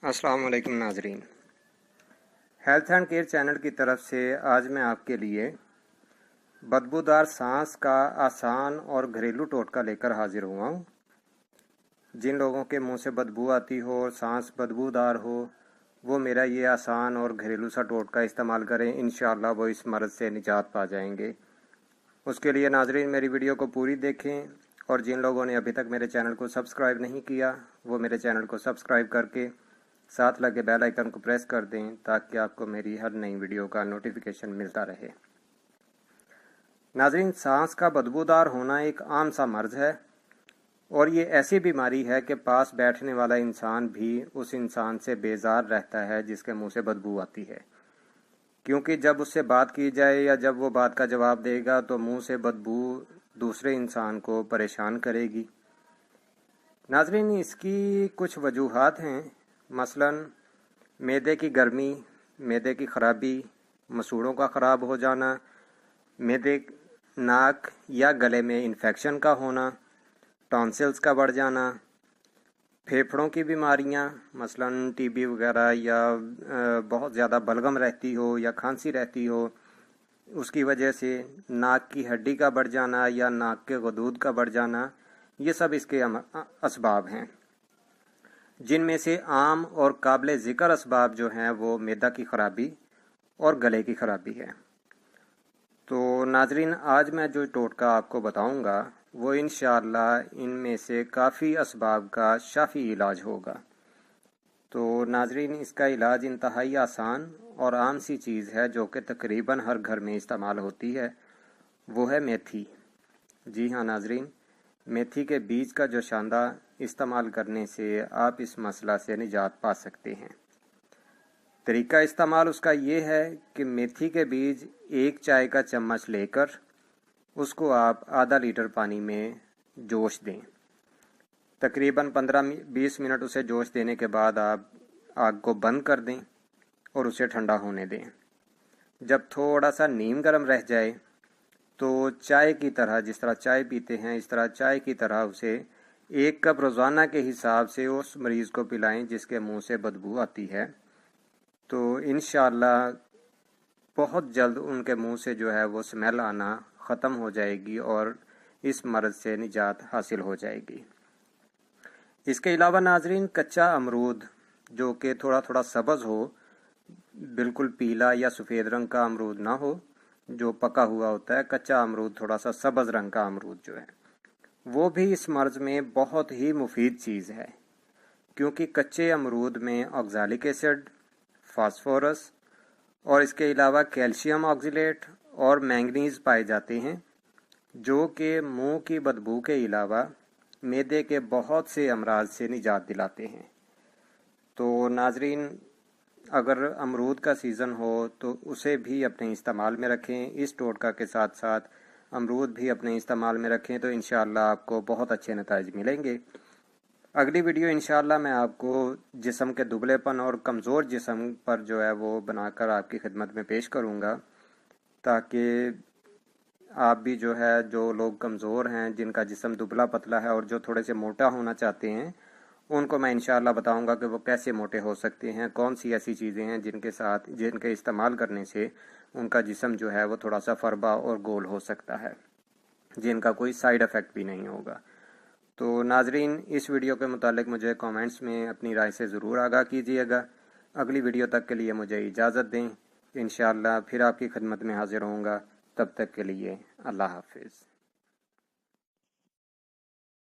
अस्सलाम वालेकुम नाजरीन, हेल्थ एंड केयर चैनल की तरफ से आज मैं आपके लिए बदबूदार सांस का आसान और घरेलू टोटका लेकर हाजिर हुआ हूँ। जिन लोगों के मुंह से बदबू आती हो और सांस बदबूदार हो, वो मेरा ये आसान और घरेलू सा टोटका इस्तेमाल करें। इंशाअल्लाह वो इस मर्ज़ से निजात पा जाएंगे। उसके लिए नाजरीन मेरी वीडियो को पूरी देखें, और जिन लोगों ने अभी तक मेरे चैनल को सब्सक्राइब नहीं किया वो मेरे चैनल को सब्सक्राइब करके साथ लगे बेल आइकन को प्रेस कर दें, ताकि आपको मेरी हर नई वीडियो का नोटिफिकेशन मिलता रहे। नाज़रीन, सांस का बदबूदार होना एक आम सा मर्ज़ है, और ये ऐसी बीमारी है कि पास बैठने वाला इंसान भी उस इंसान से बेजार रहता है जिसके मुंह से बदबू आती है, क्योंकि जब उससे बात की जाए या जब वो बात का जवाब देगा तो मुंह से बदबू दूसरे इंसान को परेशान करेगी। नाज़रीन, इसकी कुछ वजूहात हैं, मसलन मैदे की गर्मी, मैदे की ख़राबी, मसूड़ों का ख़राब हो जाना, मैदे, नाक या गले में इन्फेक्शन का होना, टॉन्सिल्स का बढ़ जाना, फेफड़ों की बीमारियां मसलन टीबी वगैरह, या बहुत ज़्यादा बलगम रहती हो या खांसी रहती हो, उसकी वजह से नाक की हड्डी का बढ़ जाना या नाक के गदूद का बढ़ जाना, ये सब इसके असबाब हैं। जिनमें से आम और काबिल ज़िक्र असबाब जो हैं वो मैदा की ख़राबी और गले की ख़राबी है। तो नाजरीन, आज मैं जो टोटका आपको बताऊंगा वो इंशाअल्लाह इनमें से काफ़ी असबाब का शाफ़ी इलाज होगा। तो नाजरीन, इसका इलाज इंतहाई आसान और आम सी चीज़ है जो कि तकरीबन हर घर में इस्तेमाल होती है, वो है मेथी। जी हाँ नाजरीन, मेथी के बीज का जो शानदार इस्तेमाल करने से आप इस मसला से निजात पा सकते हैं। तरीका इस्तेमाल उसका ये है कि मेथी के बीज एक चाय का चम्मच लेकर उसको आप आधा लीटर पानी में जोश दें। तकरीबन 15-20 मिनट उसे जोश देने के बाद आप आग को बंद कर दें और उसे ठंडा होने दें। जब थोड़ा सा नीम गर्म रह जाए तो चाय की तरह, जिस तरह चाय पीते हैं इस तरह चाय की तरह उसे 1 कप रोज़ाना के हिसाब से उस मरीज़ को पिलाएं जिसके मुंह से बदबू आती है। तो इंशाअल्लाह बहुत जल्द उनके मुंह से जो है वो स्मेल आना ख़त्म हो जाएगी और इस मर्ज़ से निजात हासिल हो जाएगी। इसके अलावा नाजरीन, कच्चा अमरूद जो कि थोड़ा थोड़ा सब्ज़ हो, बिल्कुल पीला या सफ़ेद रंग का अमरूद ना हो, जो पका हुआ होता है, कच्चा अमरूद, थोड़ा सा सब्ज़ रंग का अमरूद जो है, वो भी इस मर्ज़ में बहुत ही मुफीद चीज़ है, क्योंकि कच्चे अमरूद में ऑक्ज़ैलिक एसिड, फास्फोरस और इसके अलावा कैल्शियम ऑक्सीलेट और मैंगनीज़ पाए जाते हैं, जो कि मुंह की बदबू के अलावा मैदे के बहुत से अमराज से निजात दिलाते हैं। तो नाजरीन, अगर अमरूद का सीज़न हो तो उसे भी अपने इस्तेमाल में रखें। इस टोटका के साथ साथ अमरूद भी अपने इस्तेमाल में रखें तो इंशाअल्लाह आपको बहुत अच्छे नतीजे मिलेंगे। अगली वीडियो इंशाअल्लाह मैं आपको जिस्म के दुबलेपन और कमज़ोर जिस्म पर जो है वो बनाकर आपकी खिदमत में पेश करूँगा, ताकि आप भी जो है, जो लोग कमज़ोर हैं, जिनका जिस्म दुबला पतला है और जो थोड़े से मोटा होना चाहते हैं, उनको मैं इंशाअल्लाह बताऊंगा कि वो कैसे मोटे हो सकते हैं, कौन सी ऐसी चीज़ें हैं जिनके इस्तेमाल करने से उनका जिस्म जो है वो थोड़ा सा फरबा और गोल हो सकता है, जिनका कोई साइड इफ़ेक्ट भी नहीं होगा। तो नाजरीन, इस वीडियो के मुतालिक मुझे कमेंट्स में अपनी राय से ज़रूर आगाह कीजिएगा। अगली वीडियो तक के लिए मुझे इजाज़त दें। इंशाअल्लाह फिर आपकी खिदमत में हाजिर होऊंगा। तब तक के लिए अल्लाह हाफिज़।